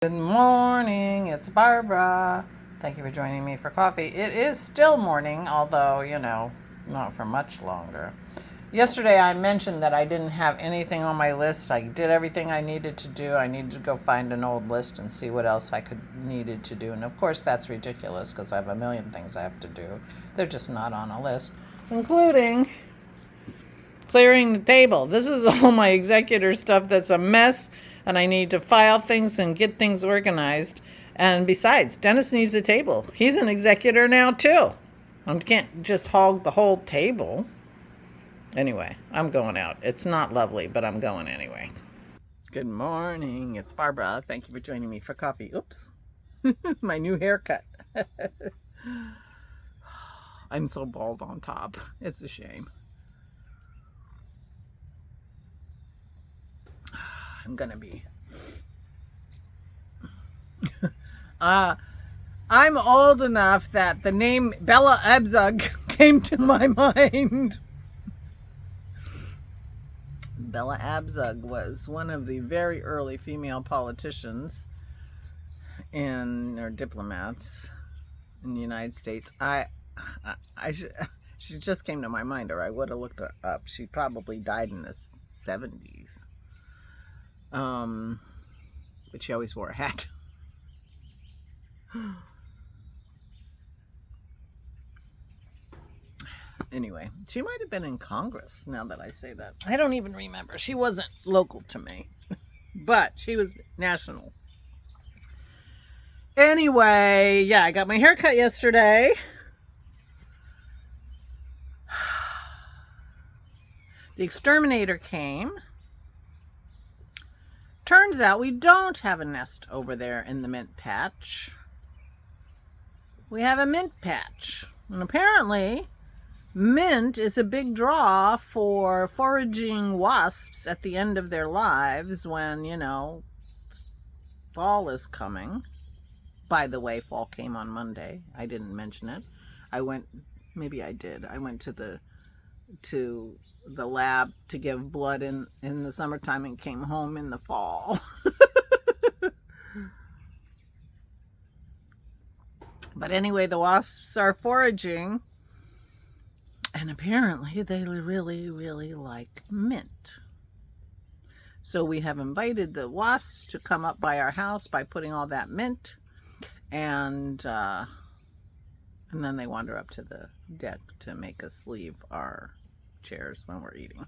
Good morning, it's Barbara. Thank you for joining me for coffee. It is still morning, although, not for much longer. Yesterday I mentioned that I didn't have anything on my list. I did everything I needed to do. I needed to go find an old list and see what else I needed to do. And of course that's ridiculous because I have a million things I have to do. They're just not on a list, including clearing the table. This is all my executor stuff that's a mess, and I need to file things and get things organized. And besides, Dennis needs a table. He's an executor now too. I can't just hog the whole table. Anyway, I'm going out. It's not lovely, but I'm going anyway. Good morning, it's Barbara. Thank you for joining me for coffee. Oops. My new haircut. I'm so bald on top. It's a shame. I'm gonna be. I'm old enough that the name Bella Abzug came to my mind. Bella Abzug was one of the very early female politicians or diplomats in the United States. She just came to my mind, or I would have looked her up. She probably died in the 70s. But she always wore a hat. Anyway, she might have been in Congress, now that I say that. I don't even remember. She wasn't local to me, but she was national. Anyway, yeah, I got my hair cut yesterday. The exterminator came. Turns out we don't have a nest over there in the mint patch. We have a mint patch. And apparently, mint is a big draw for foraging wasps at the end of their lives when, fall is coming. By the way, fall came on Monday. I didn't mention it. Maybe I did. I went to the lab to give blood in the summertime and came home in the fall. But anyway, the wasps are foraging, and apparently they really, really like mint. So we have invited the wasps to come up by our house by putting all that mint, and then they wander up to the deck to make us leave our chairs when we're eating.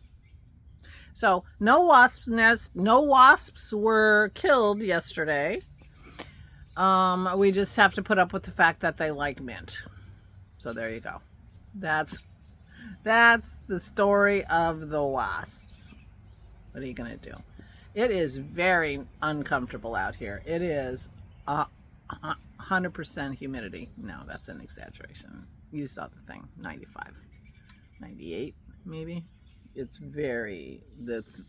So no wasps were killed yesterday. We just have to put up with the fact that they like mint. So there you go. That's the story of the wasps. What are you gonna do? It is very uncomfortable out here. It is 100% humidity. No, that's an exaggeration. You saw the thing. 95, 98 maybe. The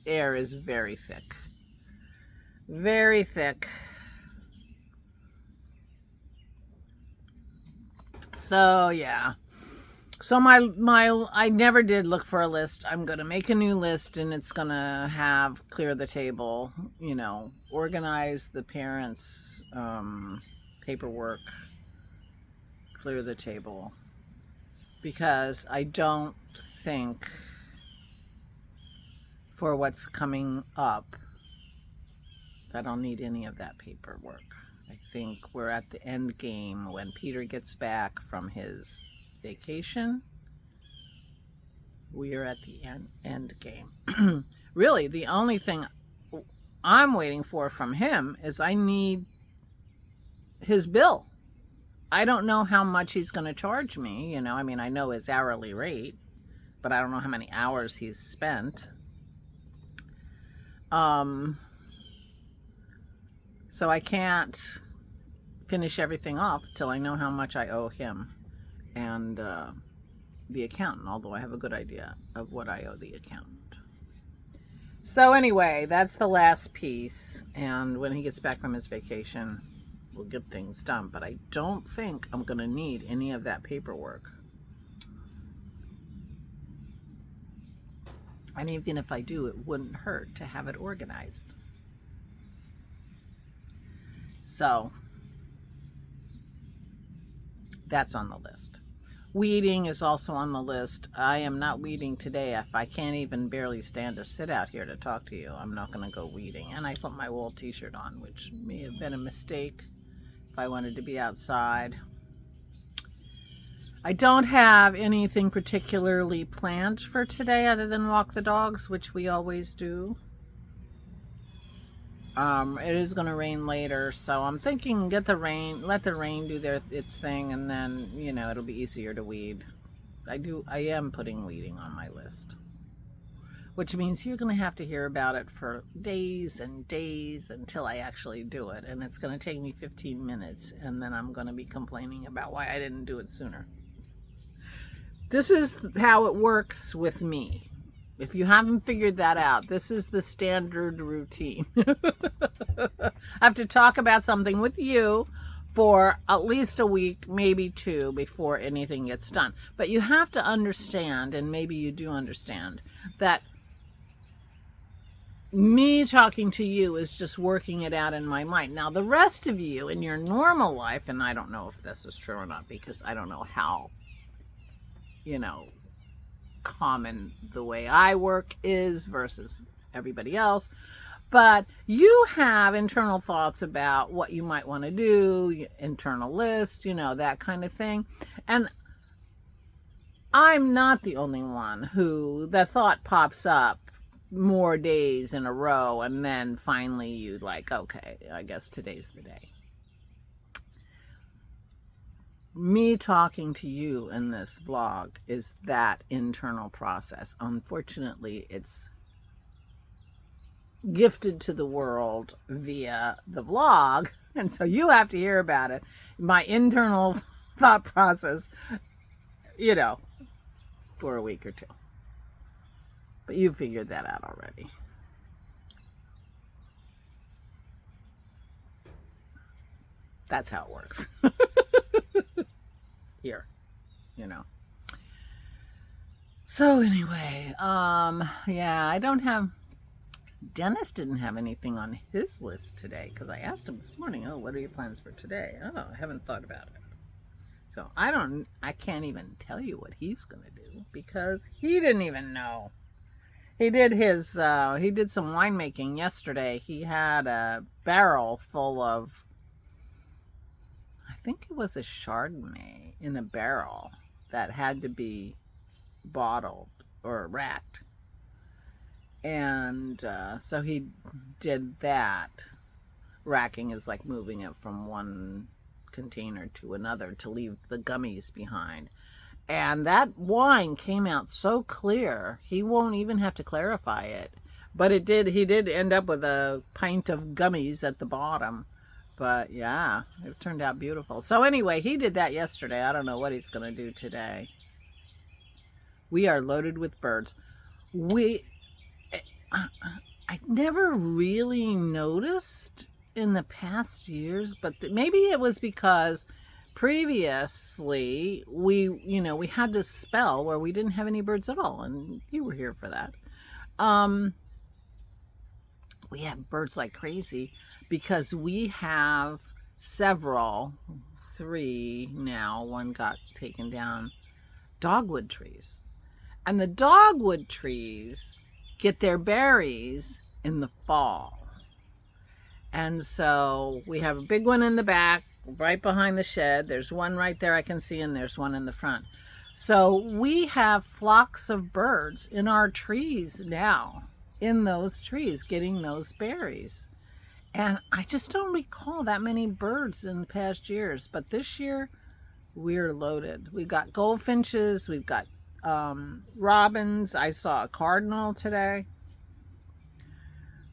air is very thick. Very thick. So yeah. So I never did look for a list. I'm gonna make a new list, and it's gonna have clear the table, organize the parents' paperwork, clear the table, because I don't think for what's coming up that I'll need any of that paperwork. I think we're at the end game when Peter gets back from his vacation. We are at the end game. Really, the only thing I'm waiting for from him is I need his bill. I don't know how much he's going to charge me. I know his hourly rate, but I don't know how many hours he's spent. So I can't finish everything off till I know how much I owe him and the accountant, although I have a good idea of what I owe the accountant. So anyway, that's the last piece, and when he gets back from his vacation, we'll get things done. But I don't think I'm going to need any of that paperwork. And even if I do, it wouldn't hurt to have it organized. So that's on the list. Weeding is also on the list. I am not weeding today. If I can't even barely stand to sit out here to talk to you, I'm not going to go weeding. And I put my wool t-shirt on, which may have been a mistake if I wanted to be outside. I don't have anything particularly planned for today other than walk the dogs, which we always do. It is going to rain later, so I'm thinking let the rain do its thing, and then, you know, it'll be easier to weed. I am putting weeding on my list, which means you're going to have to hear about it for days and days until I actually do it, and it's going to take me 15 minutes, and then I'm going to be complaining about why I didn't do it sooner. This is how it works with me. If you haven't figured that out, this is the standard routine. I have to talk about something with you for at least a week, maybe 2, before anything gets done. But you have to understand, and maybe you do understand, that me talking to you is just working it out in my mind. Now, the rest of you in your normal life, and I don't know if this is true or not, because I don't know how, you know, common the way I work is versus everybody else, but you have internal thoughts about what you might want to do, internal list, you know, that kind of thing. And I'm not the only one who the thought pops up more days in a row, and then finally you like, okay, I guess today's the day. Me talking to you in this vlog is that internal process. Unfortunately, it's gifted to the world via the vlog, and so you have to hear about it. My internal thought process, you know, for a week or 2. But you figured that out already. That's how it works. Here, you know. So anyway, yeah, I don't have, Dennis didn't have anything on his list today, because I asked him this morning, oh, what are your plans for today? Oh, I haven't thought about it. So I can't even tell you what he's going to do, because he didn't even know. He did he did some winemaking yesterday. He had a barrel full of, I think it was a Chardonnay in a barrel that had to be bottled or racked. And so he did that. Racking is like moving it from one container to another to leave the gummies behind. And that wine came out so clear, he won't even have to clarify it. But he did end up with a pint of gummies at the bottom. But yeah, it turned out beautiful. So anyway, he did that yesterday. I don't know what he's going to do today. We are loaded with birds. I never really noticed in the past years, but maybe it was because previously we had this spell where we didn't have any birds at all, and you were here for that. We have birds like crazy because we have several, 3 now, 1 got taken down, dogwood trees. And the dogwood trees get their berries in the fall. And so we have a big one in the back, right behind the shed. There's one right there I can see, and there's one in the front. So we have flocks of birds in our trees now, in those trees, getting those berries. And I just don't recall that many birds in the past years. But this year, we're loaded. We've got goldfinches, we've got robins. I saw a cardinal today.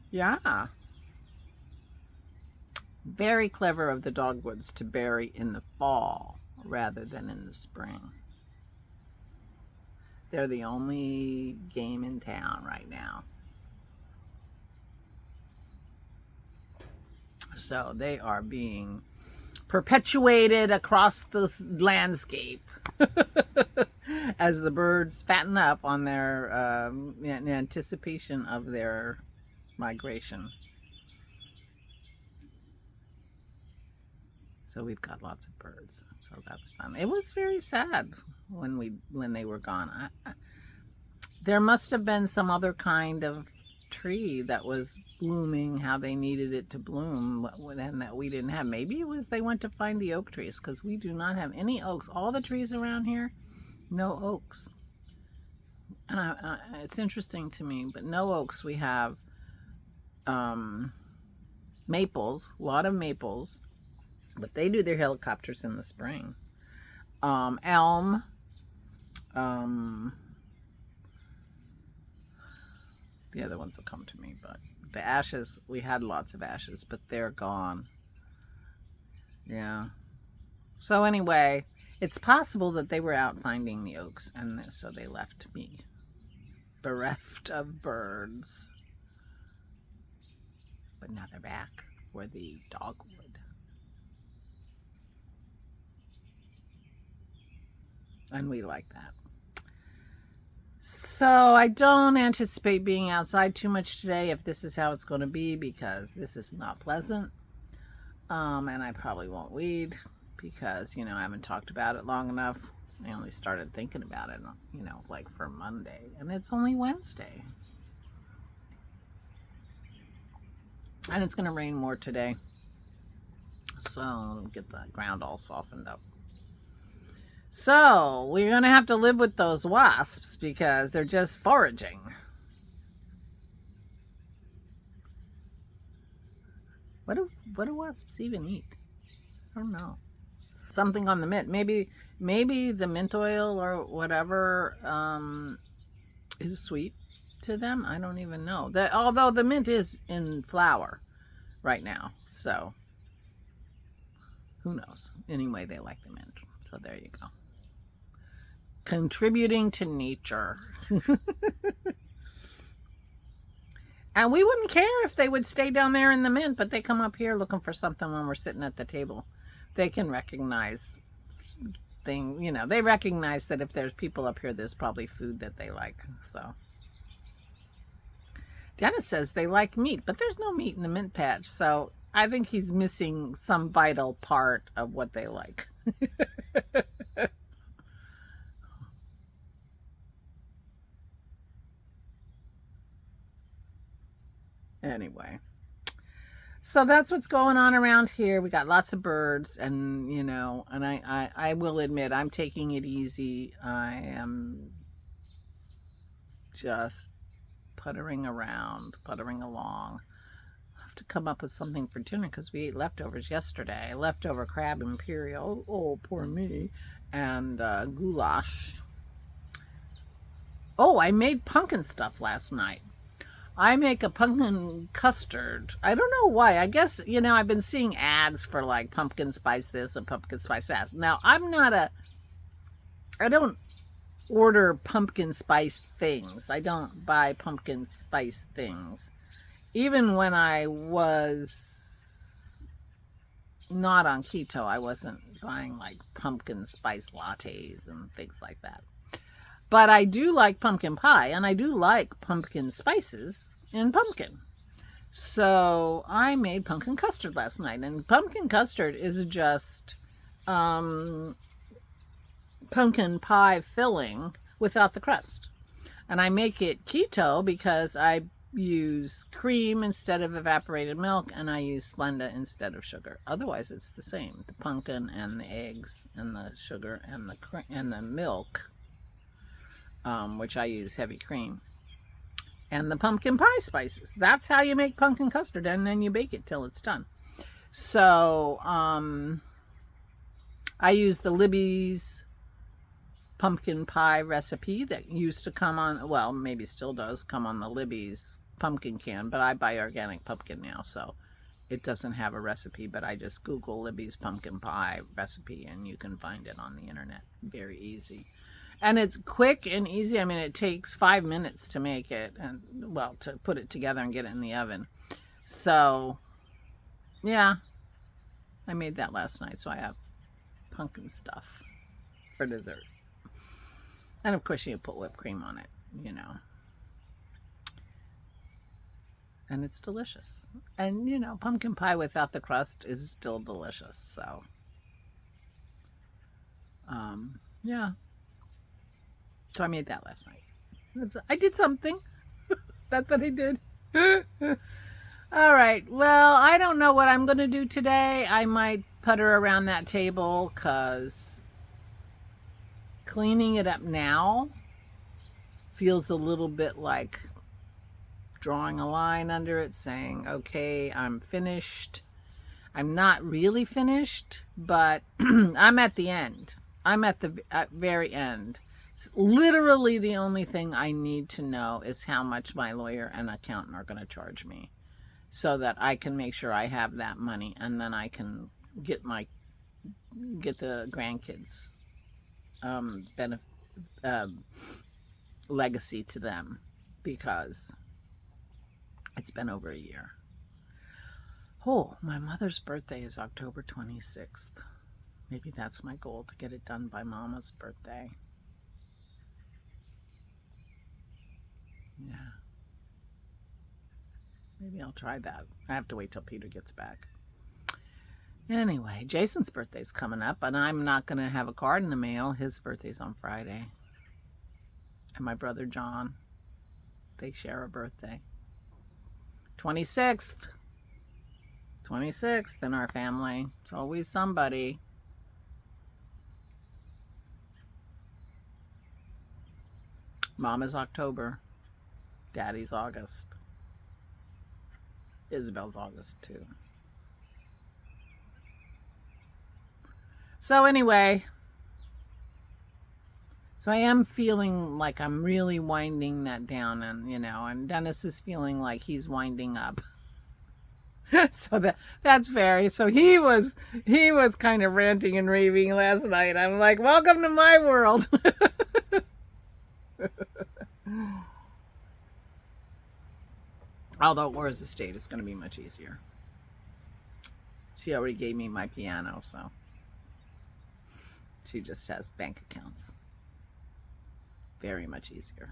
Yeah. Very clever of the dogwoods to berry in the fall rather than in the spring. They're the only game in town right now. So they are being perpetuated across the landscape as the birds fatten up on their in anticipation of their migration. So we've got lots of birds. So that's fun. It was very sad when they were gone. There must have been some other kind of tree that was blooming how they needed it to bloom and that we didn't have. Maybe it was they went to find the oak trees, because we do not have any oaks. All the trees around here, no oaks. And it's interesting to me, but no oaks. We have maples, a lot of maples, but they do their helicopters in the spring. Elm, the other ones will come to me, but the ashes, we had lots of ashes, but they're gone. Yeah. So anyway, it's possible that they were out finding the oaks, and so they left me bereft of birds. But now they're back for the dogwood. And we like that. So I don't anticipate being outside too much today if this is how it's going to be, because this is not pleasant. And I probably won't weed because, I haven't talked about it long enough. I only started thinking about it, like for Monday. And it's only Wednesday. And it's going to rain more today. So get the ground all softened up. So we're going to have to live with those wasps because they're just foraging. What do wasps even eat? I don't know. Something on the mint. Maybe the mint oil or whatever is sweet to them. I don't even know. Although the mint is in flower right now. So who knows? Anyway, they like the mint. So there you go. Contributing to nature. And we wouldn't care if they would stay down there in the mint, but they come up here looking for something when we're sitting at the table. They can recognize things, they recognize that if there's people up here, there's probably food that they like. So Dennis says they like meat, but there's no meat in the mint patch. So I think he's missing some vital part of what they like. Anyway, so that's what's going on around here. We got lots of birds, and and I will admit I'm taking it easy. I am just puttering along. I have to come up with something for dinner because we ate leftovers yesterday. Leftover crab imperial. Oh, poor me. And goulash. Oh, I made pumpkin stuff last night. I make a pumpkin custard. I don't know why. I guess, I've been seeing ads for like pumpkin spice this and pumpkin spice that. Now, I don't order pumpkin spice things. I don't buy pumpkin spice things. Even when I was not on keto, I wasn't buying like pumpkin spice lattes and things like that. But I do like pumpkin pie, and I do like pumpkin spices in pumpkin. So I made pumpkin custard last night, and pumpkin custard is just pumpkin pie filling without the crust. And I make it keto because I use cream instead of evaporated milk, and I use Splenda instead of sugar. Otherwise, it's the same. The pumpkin and the eggs and the sugar and the milk. Which I use heavy cream, and the pumpkin pie spices. That's how you make pumpkin custard, and then you bake it till it's done. So I use the Libby's pumpkin pie recipe that used to come on, well, maybe still does come on the Libby's pumpkin can, but I buy organic pumpkin now, so it doesn't have a recipe, but I just Google Libby's pumpkin pie recipe, and you can find it on the internet. Very easy. And it's quick and easy. I mean, it takes 5 minutes to make it, and to put it together and get it in the oven. So, yeah, I made that last night. So I have pumpkin stuff for dessert. And of course, you put whipped cream on it, And it's delicious. And, pumpkin pie without the crust is still delicious. So Yeah. So I made that last night. I did something. That's what I did. All right. Well, I don't know what I'm going to do today. I might putter around that table because cleaning it up now feels a little bit like drawing a line under it saying, okay, I'm finished. I'm not really finished, but I'm at the end. I'm at the very end. Literally the only thing I need to know is how much my lawyer and accountant are going to charge me so that I can make sure I have that money, and then I can get the grandkids legacy to them, because it's been over a year. Oh, my mother's birthday is October 26th. Maybe that's my goal, to get it done by Mama's birthday. Yeah. Maybe I'll try that. I have to wait till Peter gets back. Anyway, Jason's birthday's coming up, and I'm not going to have a card in the mail. His birthday's on Friday. And my brother John, they share a birthday. 26th. 26th in our family. It's always somebody. Mama's October. Daddy's August. Isabel's August too. So anyway, so I am feeling like I'm really winding that down, and and Dennis is feeling like he's winding up. So that's very, so he was kind of ranting and raving last night. I'm like, welcome to my world. Although at Laura's estate, it's going to be much easier. She already gave me my piano, so she just has bank accounts. Very much easier.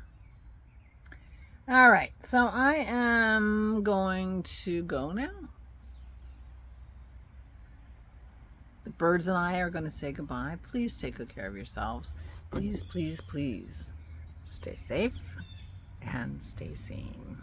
All right, so I am going to go now. The birds and I are going to say goodbye. Please take good care of yourselves. Please, please, please stay safe and stay sane.